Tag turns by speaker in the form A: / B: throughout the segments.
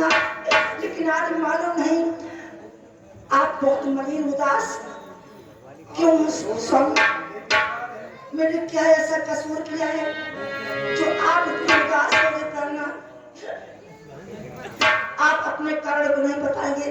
A: ना, लेकिन आज मालूम नहीं आप बहुत मलिन उदास क्यों स्वामी? मैंने क्या ऐसा कसूर किया है जो आप इतने उदास हो गए? करना आप अपने कारण को नहीं बताएंगे।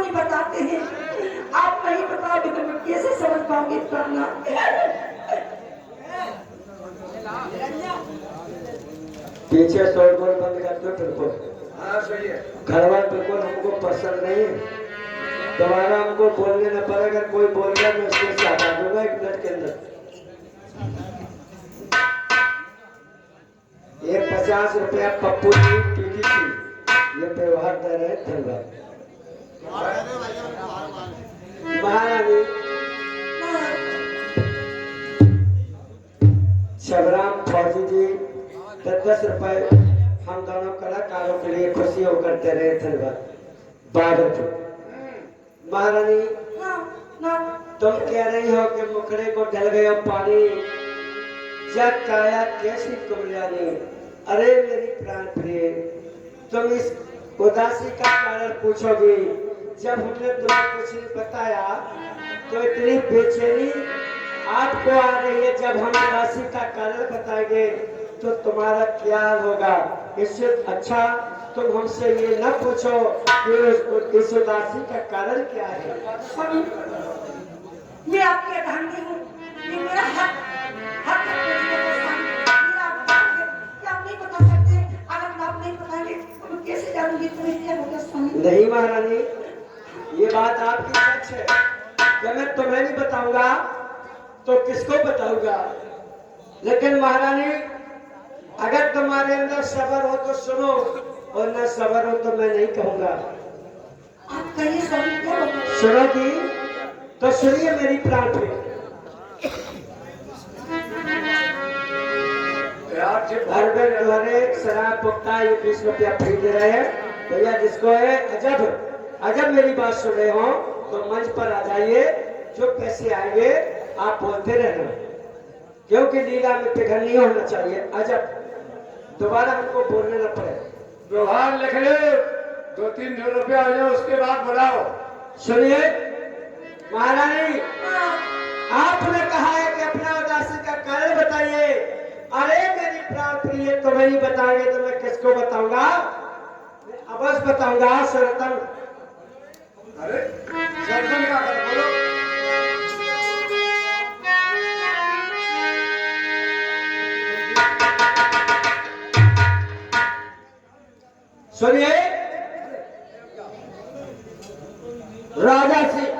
A: नहीं बताते हैं? आप नहीं बताओगे तो मैं कैसे समझ पाऊंगी करना?
B: पीछे शोर गोल बंद कर दो बिल्कुल।
C: हाँ सही है।
B: घरवाल बिल्कुल हमको पसंद नहीं है। दोबारा हमको बोलने न पड़े। अगर कोई बोल गया मैं उसके से हटा दूंगा 1 मिनट के अंदर। ये 50 रुपया पप्पू जी पीटी थी, ये व्यवहार दे रहे हैं। धन्यवाद महारानी। शिवराम फौजी जी 10 रुपए हम दोनों कलाकारों के लिए खुशी होकर दे रहे। धन्यवाद बादल महारानी। तुम कह रही हो कि मुखड़े को ढल गया पानी, जग काया कैसी कुमलियानी। अरे मेरी प्राण प्रिय, तुम इस उदासी का कारण पूछोगी। जब हमने तुम्हें कुछ नहीं बताया तो इतनी बेचैनी आपको आ रही है। जब हम उदासी का कारण बताएंगे तो तुम्हारा क्या होगा? इससे अच्छा तुम हमसे ये न पूछो कि इस उदासी का कारण क्या है।
A: स्वामी, मैं आपकी अर्धांगी हूँ, ये मेरा हक है पूछने का। स्वामी, मेरा अधिकार है कि आप नहीं बता सकते। अगर आप नहीं बताएंगे तो मैं कैसे जानूंगी तुम्हें क्या होगा? स्वामी
B: नहीं महारानी, ये बात आपकी सच है। जब मैं तुम्हें नहीं बताऊंगा तो किसको बताऊंगा? लेकिन महारानी, अगर तुम्हारे अंदर सब्र हो तो सुनो, और न सब्र हो तो मैं नहीं कहूंगा।
A: आप कहिए स्वामी, क्या होगा?
B: सुनोगी तो सुनिए मेरी प्राण प्रिय। घर में तुम्हारे शराब पुख्ता ये 20 रुपया फ्री दे रहे हैं भैया। जिसको है अजब मेरी बात सुन रहे हो तो मंच पर आ जाइए। जो पैसे आएंगे आप बोलते रहना, क्योंकि लीला में पिघल नहीं होना चाहिए। अजब दोबारा हमको बोलने न पड़े।
C: व्यवहार लिख ले, 2-3 रुपया आ जाए उसके बाद बुलाओ।
B: सुनिए महारानी, आपने कहा है कि अपना उदासी का कारण बताइए। अरे मेरी प्राण प्रिय, तुम्हें नहीं बताएंगे तो मैं किसको बताऊंगा? मैं अवश्य बताऊंगा। सरतन।
C: अरे सरतन का कर बोलो।
B: सुनिए राजा सिंह,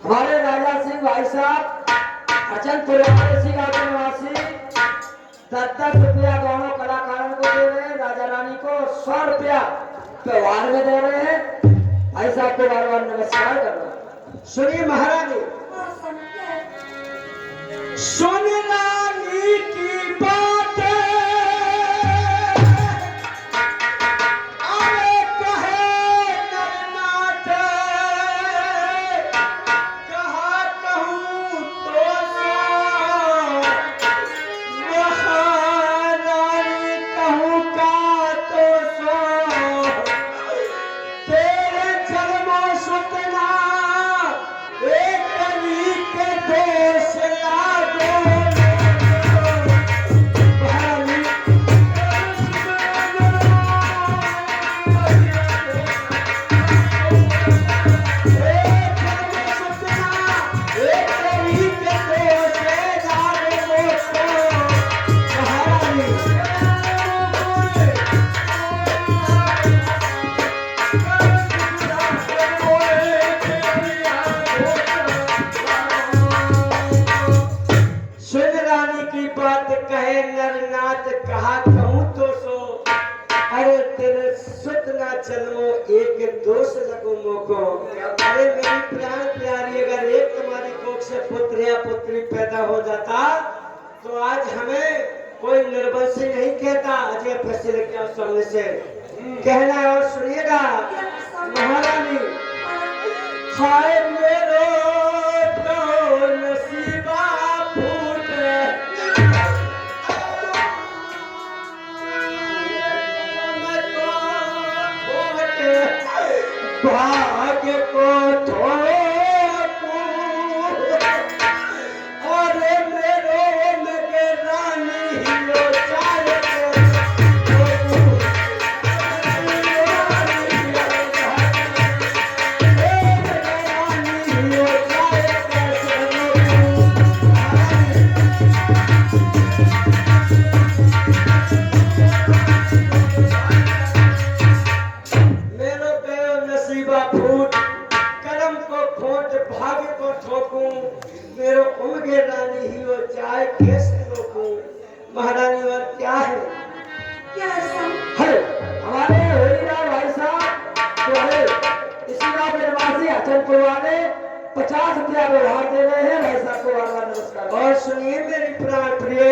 B: हमारे राजा सिंह भाई साहब अचनपुर सिंह गांव निवासी 10-10 रुपया दोनों कलाकारों को दे रहे हैं। राजा रानी को 100 रुपया व्यवहार में दे रहे हैं। भाई साहब को बार बार नमस्कार करना। सुनिए महारानी,
A: हाँ, स्वामी, क्या है?
B: सुन रानी की बातें, अरे कहे नरनाटे, कहा कहूँ तो सो, महारानी कहूँ का तो सो। तेरे जन्मों सुतना एक कली के देश लागो। महारानी कहे नरनाथ, कहा कहूँ तो सो। अरे तेरे सुत ना जन्मो एक दोष लगो मोको। अरे मेरी प्राण प्यारी, अगर एक तुम्हारी कोख से पुत्र या पुत्री पैदा हो जाता तो आज हमें कोई निर्वंशी नहीं कहता। अजय पैसे लेके आओ सामने से कहना है। और सुनिएगा महारानी, हाय मेरो तो नसीबा फूटे, भाग्य को थोपू, और मेरे लगे रानी हिलो चाहे उमगे रानी ही वो चाय कैसे रोकूं महारानी और क्या है
A: क्या है स्वामी?
C: है हमारे होलीराम भाई साहब जो है इसी गांव के निवासी हचनपुर वाले 50 रुपया व्यवहार दे रहे हैं। भाई साहब को बार बार नमस्कार।
B: और सुनिए मेरी प्राण प्रिय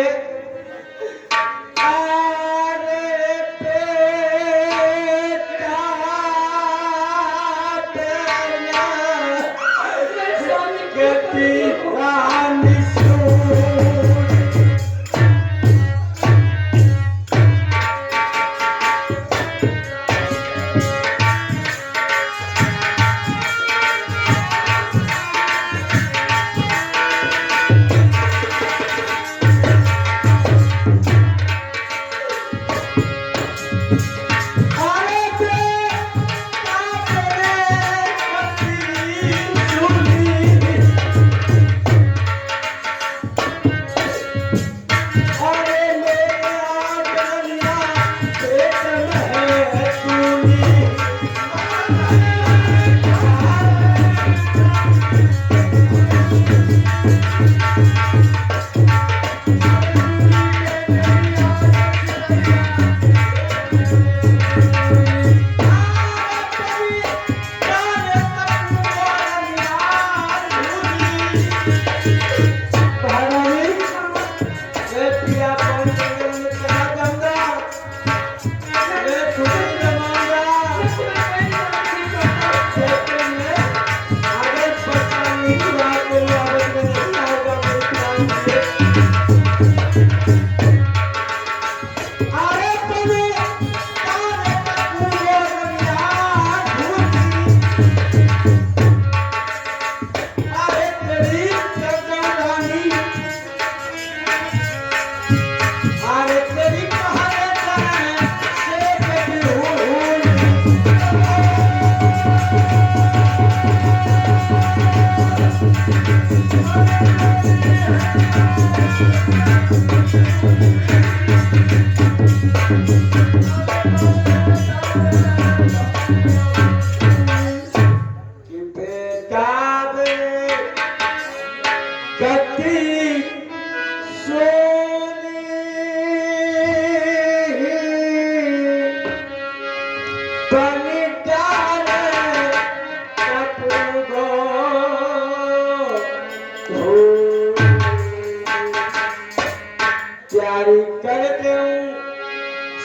B: प्यारी कर दूं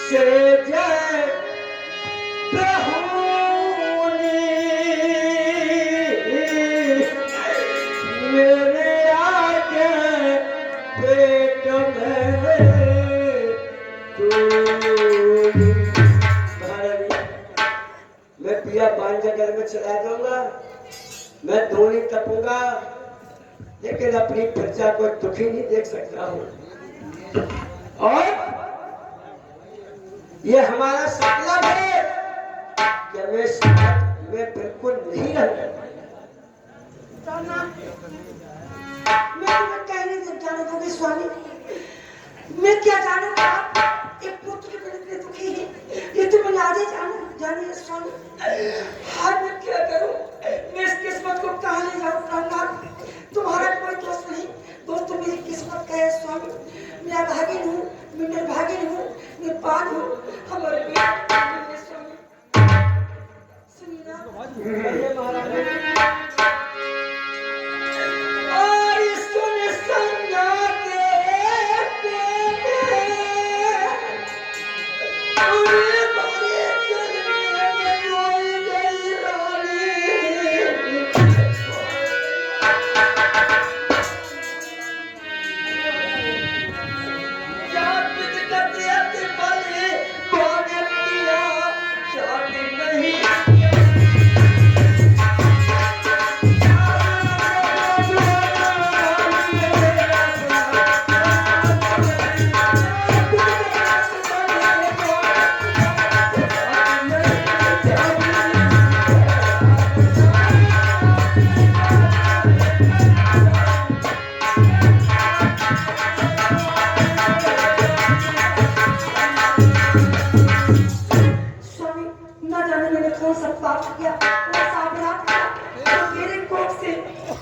B: से जय प्रभुनी मेरे आगे पेट में तू मैं पिया पांजा घर में चला दूंगा मैं धोनी तपूंगा लेकिन अपनी प्रजा को दुखी नहीं देख सकता हूँ और ये हमारा सपना है कि मैं साथ में बिल्कुल नहीं रहूंगा।
A: मैं तुम्हें कह नहीं जाने दूंगी स्वामी। मैं क्या जानूं आप एक पुत्र के लिए दुखी है ये तो मैंने आज ही जानी है स्वामी। आज मैं क्या करूं? मैं इस किस्मत को कहां ले जाऊं प्राणनाथ? तुम्हारा कोई दोष नहीं, दोष तो मेरी किस्मत का है स्वामी। मैं भागिन हूँ, मैं निर्भागिन हूँ, मैं पान हूँ, हमारे बेटे स्वामी। सुनिए ना और सुन संगा के पूरे बारे चलने में कोई गई रानी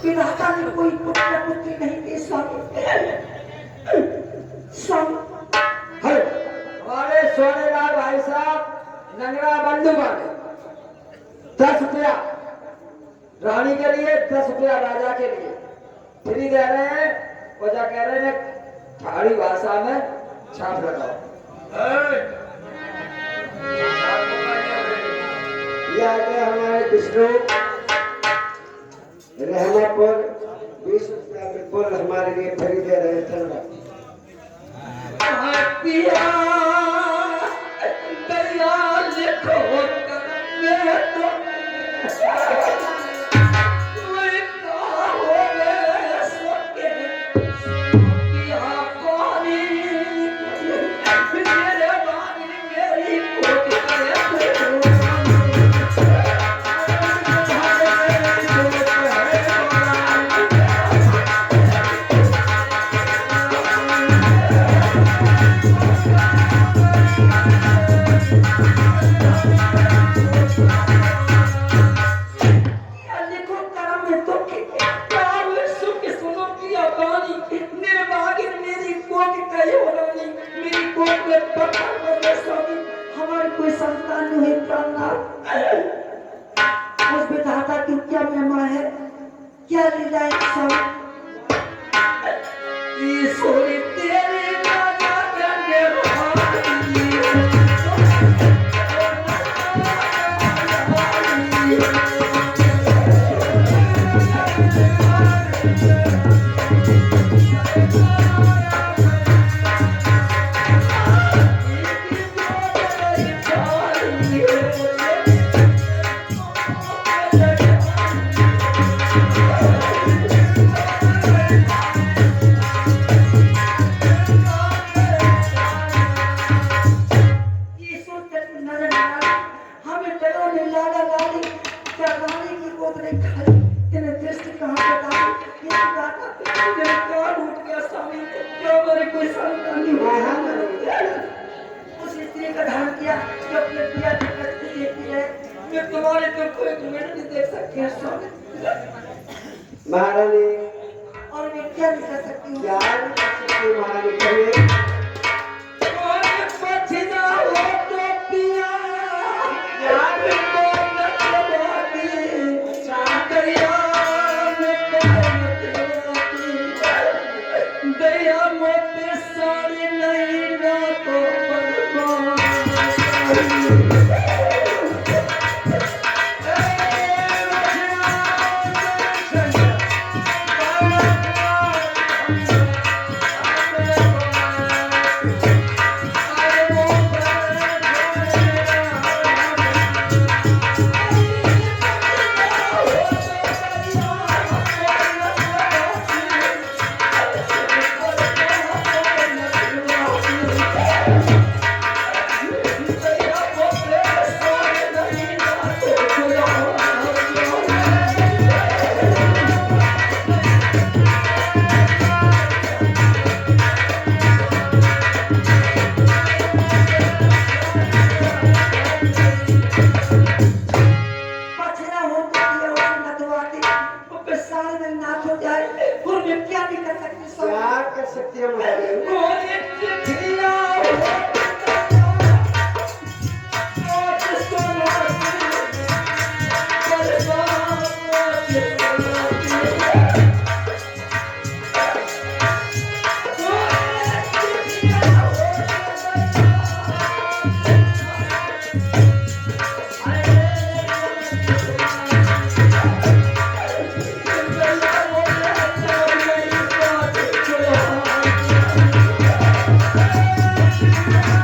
A: विधाता ने कोई पुत्र पुत्री नहीं दे
C: हेलो हमारे सोनेलाल भाई साहब नंगरा बंधु वाले 10 रुपया रानी के लिए 10 रुपया राजा के लिए फ्री दे रहे हैं। वजह कह रहे हैं पहाड़ी भाषा में छाप लगाओ।
B: ये आगे हमारे विष्णु रहमापुर 20 रुपया बिल्कुल हमारे लिए फ्री दे रहे थे।
C: पिया दया लिखो करने तो कोई का होवे सके पिया पानी मेरे बानी मेरी कोट करे
A: कोई संतान नहीं प्राणनाथ उस विधाता की क्या महिमा है, क्या लीला है सब।
C: ईश्वरी तेरी राजा करने वाली
B: महारानी
A: और मैं क्या नहीं कर सकती हूँ।
B: क्या नहीं कर सकती महारानी कहिए। क्या कर सकती है महारानी।
C: Yeah.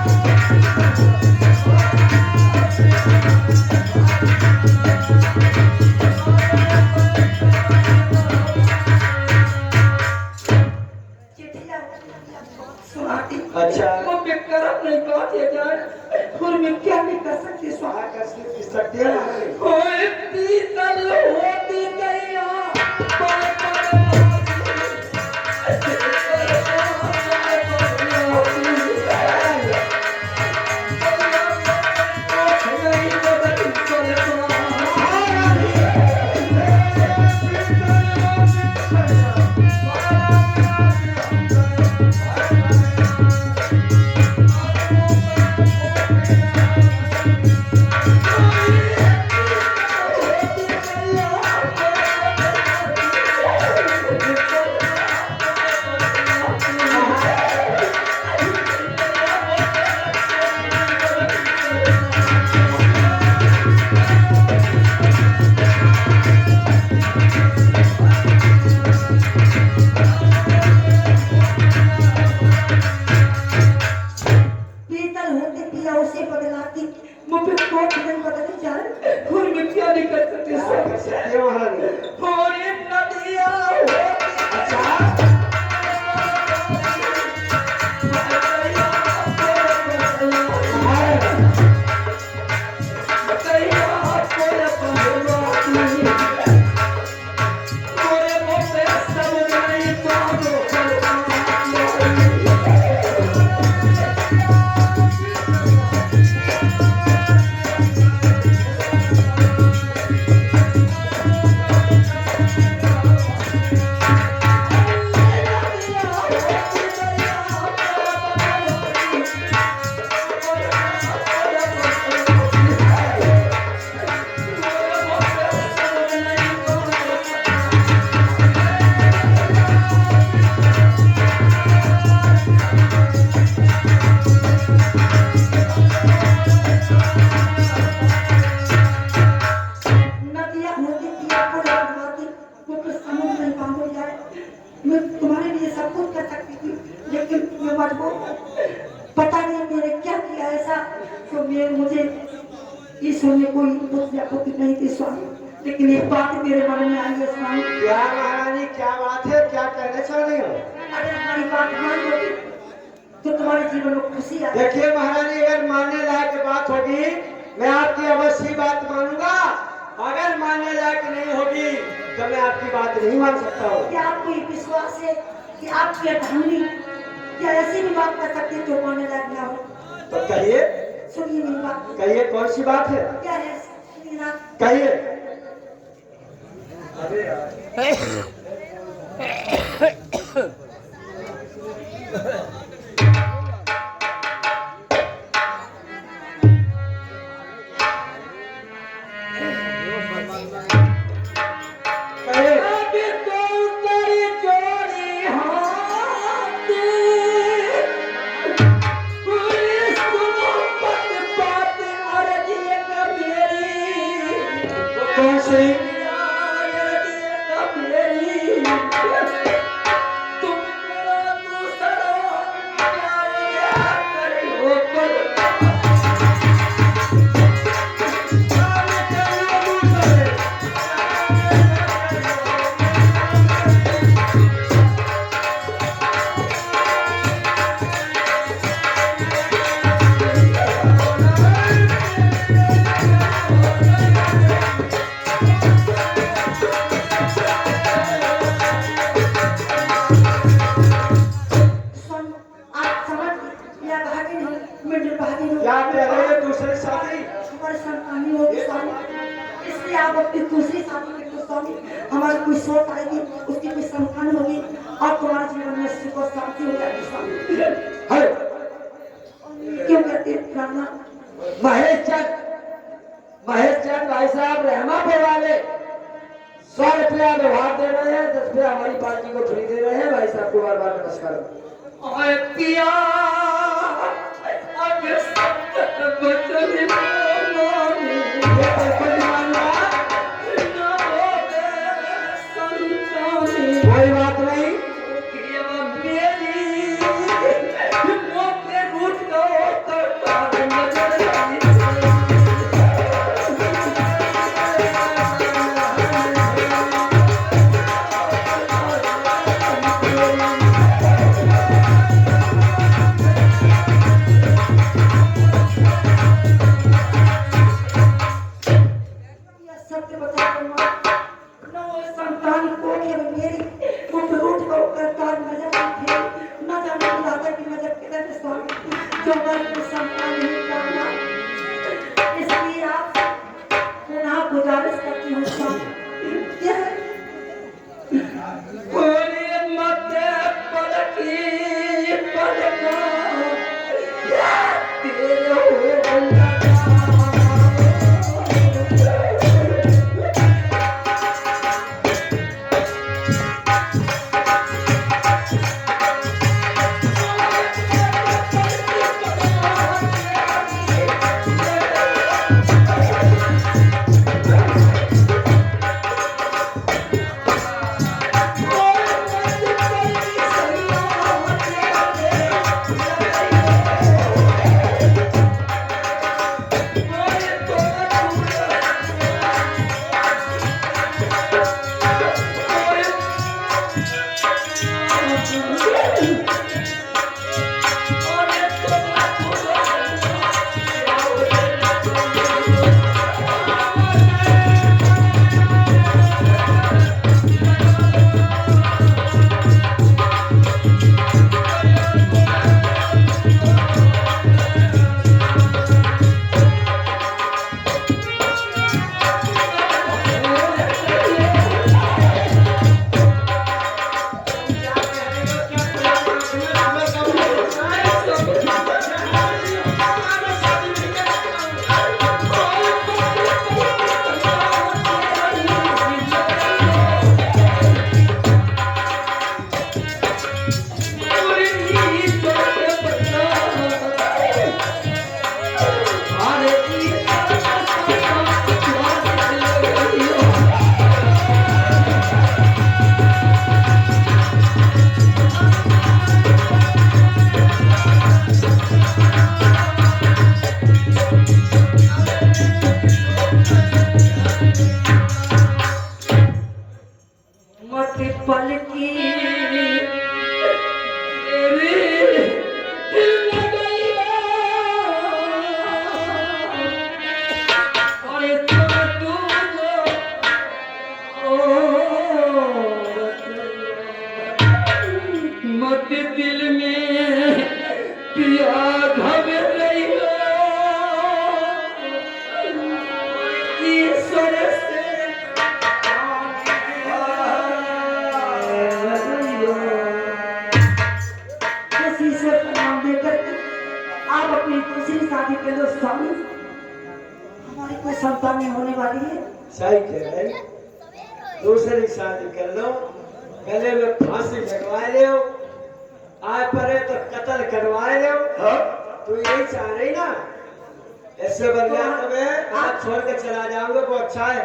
C: पूरी नदियाँ होती
A: नदियाँ होती थी आपको लगवाती वो तो समुद्र में काम हो जाए। मैं तुम्हारे लिए सब कुछ कर सकती थी लेकिन मैं मजबूर हूँ। पता नहीं मैंने क्या किया ऐसा तो मुझे ईश्वर ने कोई पुत्र या पुत्री नहीं दी स्वामी। लेकिन एक बात मेरे मन में आई है स्वामी।
B: क्या महारानी क्या बात है, क्या कहने चाह रही हो?
A: अगर हमारी बात मान लोगी तो तुम्हारे जीवन में खुशी आ।
B: देखिए महारानी, अगर मानने लायक बात होगी मैं आपकी अवश्य बात मानूंगा, अगर मानने लायक नहीं होगी तो मैं आपकी बात नहीं मान सकता हूँ।
A: क्या आपको ये विश्वास है कि आपकी अर्धांगिनी क्या ऐसी भी बात कर सकती है जो मानने लायक ना हो?
B: तो कहिए,
A: सुनिए मेरी बात।
B: कहिए कौन सी बात है,
A: क्या है सुनिए ना।
B: कहिए। कौन सी? क्या कह रहे हैं दूसरे साथी?
A: इसलिए आप अपनी दूसरी शादी में तो स्वामी हमारी कोई सोच आएगी उसकी कोई संतान होगी और तुम्हारे जीवन में सुख और शांति हो जाएगी स्वामी।
B: है
A: क्यों कहते हैं प्रार्थना?
C: महेश चंद भाई साहब रहमापुर वाले 100 रुपया व्यवहार दे रहे हैं, 10 रुपया हमारी पार्टी को फ्री दे रहे हैं। भाई साहब को बार बार नमस्कार।
B: कोई बात नहीं,
A: सत्य बता न वो संतान को मेरी वो रूठ को करतार नजर थे न जाने दादा की नजर किधर स्वामी जो मन को संतान नहीं करना। इसलिए आप पुनः गुजारिश करती हूँ स्वामी क्या पल की मत दिल में पिया घबे रही हो ईश्वर से किसी से प्रणाम देकर आप अपनी दूसरी शादी के लो स्वामी। हमारी कोई संतान नहीं होने वाली है।
B: सही कह रहे, दूसरी शादी कर लो, गले में फांसी लगवा लो, आए परे तो कत्ल करवाए लो। तू यही चाह रही ना? ऐसे बढ़िया तुम्हें आप छोड़ के चला जाओगे वो अच्छा है।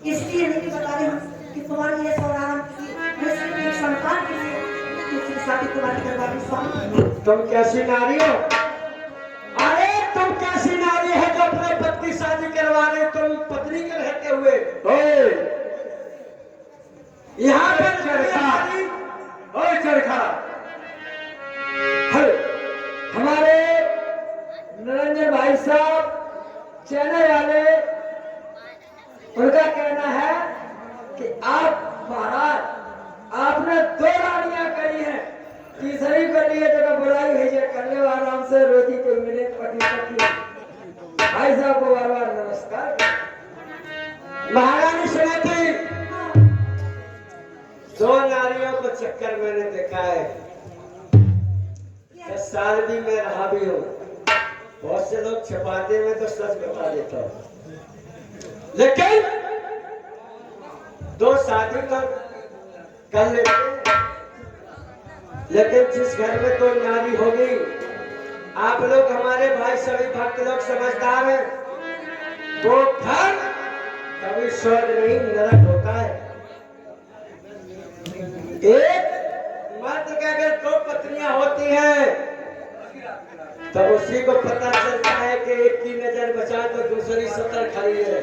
A: इसलिए नहीं बता रहे हम कि तुम्हारी ये सौराम की संतान के लिए दूसरी शादी तुम्हारी करवा दी स्वामी।
B: तुम कैसी नारी हो? अरे तुम कैसी नारी है जो अपने पति की शादी करवा रहे? तुम पत्नी के रहते हुए यहाँ पर
C: चरखा हमारे निरंजन भाई साहब चैनल वाले, उनका कहना है कि आप महाराज आपने 2 रानियां करी हैं, तीसरी के लिए जगह बुलाई है, ये करने वाला हमसे रोटी को मिले पति पति। भाई साहब को बार बार नमस्कार।
B: महारानी सुनी थी 2 नारियों को चक्कर मैंने देखा है। 10 साल भी मैं रहा भी हूँ। बहुत से लोग छपाते में तो सच बता देता हूँ, लेकिन 2 शादी तो कर लेते हैं। लेकिन जिस घर में कोई नारी होगी, आप लोग हमारे भाई सभी भक्त लोग समझदार हैं, वो घर कभी स्वर्ग नहीं नरक होता है। एक मर्द के अगर 2 पत्नियां होती हैं तब उसी को पता चलता है कि एक की नजर बचा तो दूसरी 70 खड़ी है,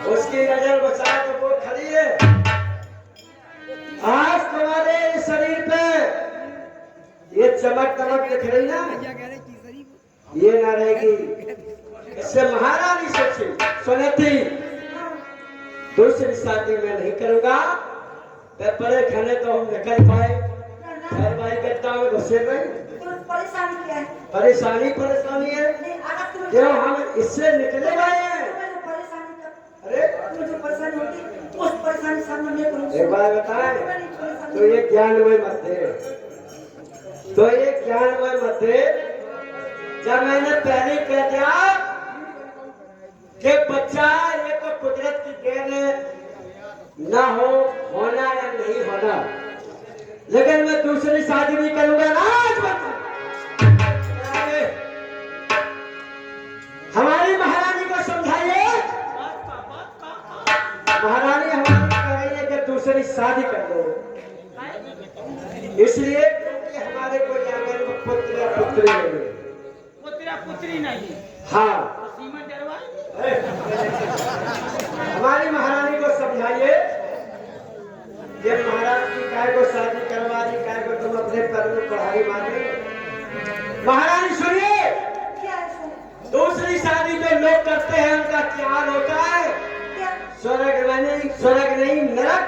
B: उसकी नजर बचा तो वो खड़ी है। आज तुम्हारे शरीर पे ये चमक दमक दिख रही ना, ये ना रहेगी। इससे महारानी सोची सुनी थी दूसरी शादी में नहीं करूंगा, पड़े खाने तो हम निकल पाए। घर भाई करता हूँ घुसे में
A: परेशानी क्या है?
B: परेशानी है क्यों? हम इससे निकले गए हैं। अरे
A: मुझे परेशानी होती उस परेशानी सामने मैं करूँ।
B: एक बार बताए तो ये ज्ञानमय मत दे, तो ये ज्ञानमय मत दे। जब मैंने पहले कह दिया कि बच्चा ये तो कुदरत की देन है, ना हो होना या नहीं होना, लेकिन मैं दूसरी शादी नहीं करूंगा ना। हमारी महारानी को समझाइए। महारानी हमारी कह रही है कि दूसरी शादी कर लो, इसलिए क्योंकि हमारे कोई आंगन में पुत्र या पुत्री नहीं है।
D: पुत्री नहीं?
B: हाँ, हमारी महारानी को समझाइए कि महाराज की काय को शादी करवा दी, काय को तुम अपने पैर में पढ़ाई मारी। महारानी सुनिए, दूसरी शादी जो लोग करते हैं उनका क्या हाल होता है? स्वर्ग नहीं नरक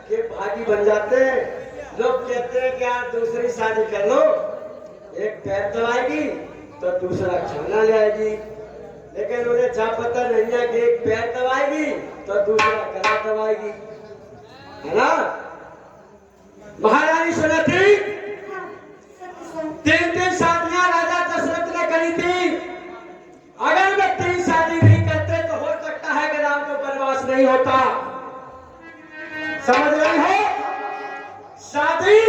B: के भागी बन जाते हैं। लोग कहते हैं कि यार दूसरी शादी कर लो, एक पैर दबाएगी तो दूसरा खाना ले आएगी, लेकिन उन्हें क्या पता नहीं है कि एक पैर दबाएगी तो दूसरा गला दबाएगी, है ना? महारानी सुनी थी 3 शादियां राजा दशरथ ने करी थी। अगर वे 3 शादी नहीं करते तो हो सकता है कि राम को वनवास नहीं होता। समझ रही हो? शादी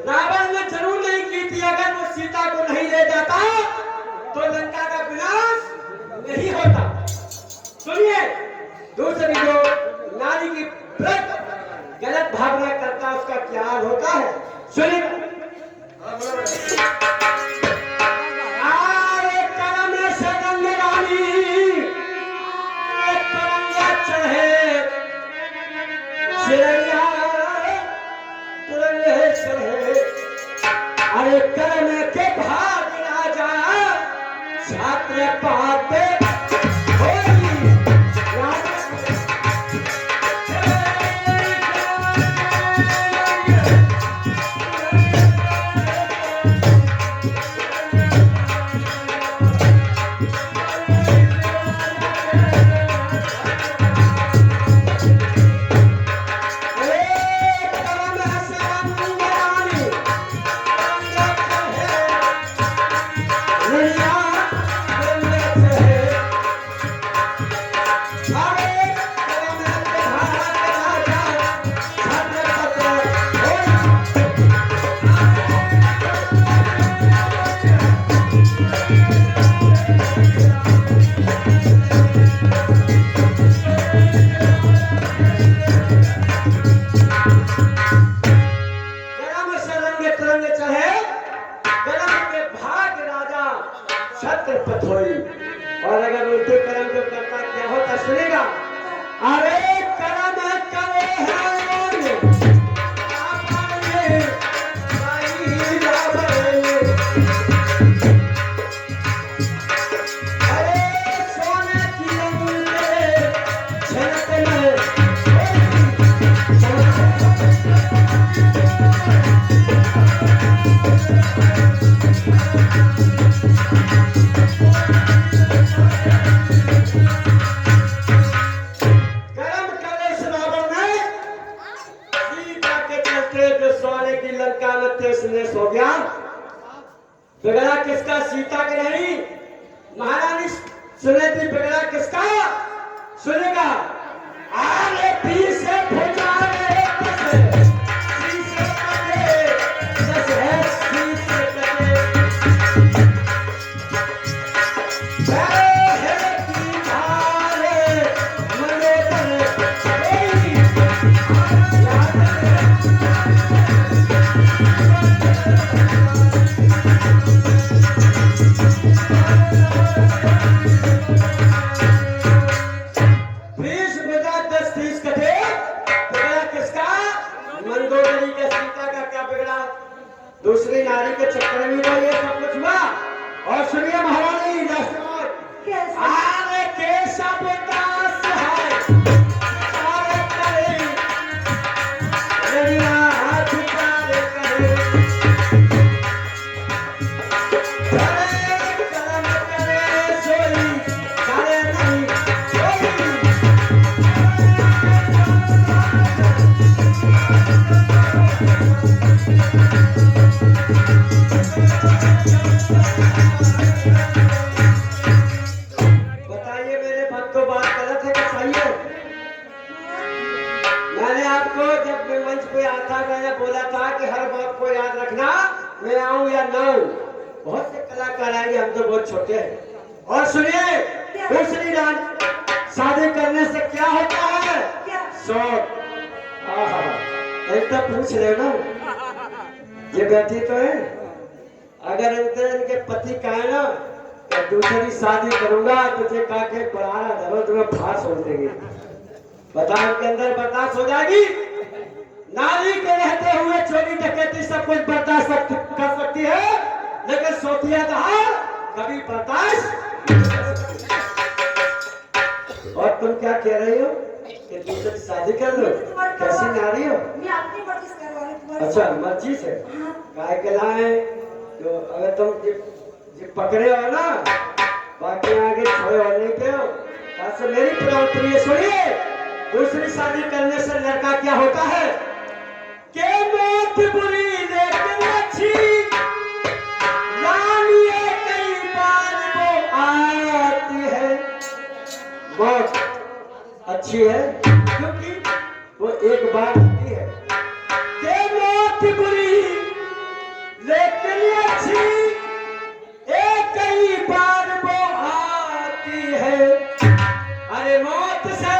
B: रावण ने जरूर नहीं की थी। अगर वो सीता को नहीं ले जाता तो लंका का विनाश नहीं होता। सुनिए, दूसरी जो नारी की गलत भावना करता उसका क्या हाल होता है, सुनिए। आरे करम से गंगे रानी तरंगा चढ़े गरम सरंग तरंग चाहे गरम के भाग राजा छत्रपति होई। और अगर उल्टे कर्म जो करता क्या होता सुनेगा। अरे कर्म करे हैं आपने भाई जाबे। अरे सोने की अंगूठे छनक में हो गया। बिगड़ा किसका? सीता के नहीं। महारानी सुने थी बिगड़ा किसका? सुनेगा। आरे पीछे भुजा रे पीछे कटे जस है पीछे कटे है की धारे मने दूसरी नारी के चक्कर में तो ये सब कुछ हुआ। और सुनिए महारानी आरे कैसा बेदास है सारे करे मेरी हाथ पारे करे कर्म करे सोई करे नहीं बोला था कि हर बात को याद रखना, मैं आऊं या ना आऊं। बहुत से कलाकार आएंगे, हम तो बहुत छोटे हैं। और सुनिए दूसरी बात, शादी करने से क्या होता है? शौक। तो पूछ रहे हो ना, ये बैठी तो है। अगर इनके पति का है ना तो दूसरी शादी करूंगा तुझे कहा के पढ़ाना धरो तुम्हें फांस हो देंगे। बता इनके अंदर बर्दाश्त हो जाएगी। नारी के रहते हुए चोरी डकैती सब कुछ बर्दाश्त कर सकती है, लेकिन सोतिया कहा कभी बर्दाश्त। और तुम क्या कह रही हो कि दूसरे की शादी कर लो? कैसी नारी हो?
A: मैं अपनी मर्जी से करवा रही हूं।
B: अच्छा मर्जी से? काय के लाए जो अगर तुम जिप पकड़े हो ना बाकी आगे छोड़े हो नहीं पे हो। ऐसे मेरी प्रिय सुनिए, दूसरी शादी करने से लड़का क्या होता है के मौत बुरी लेकिन अच्छी लानिए कई बार वो आती है। मौत अच्छी है क्योंकि वो एक बार होती है। के मौत बुरी लेकिन अच्छी एक कई बार वो आती है। अरे मौत से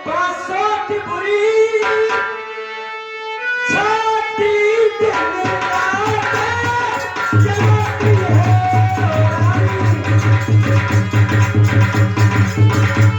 B: बासों की बुरी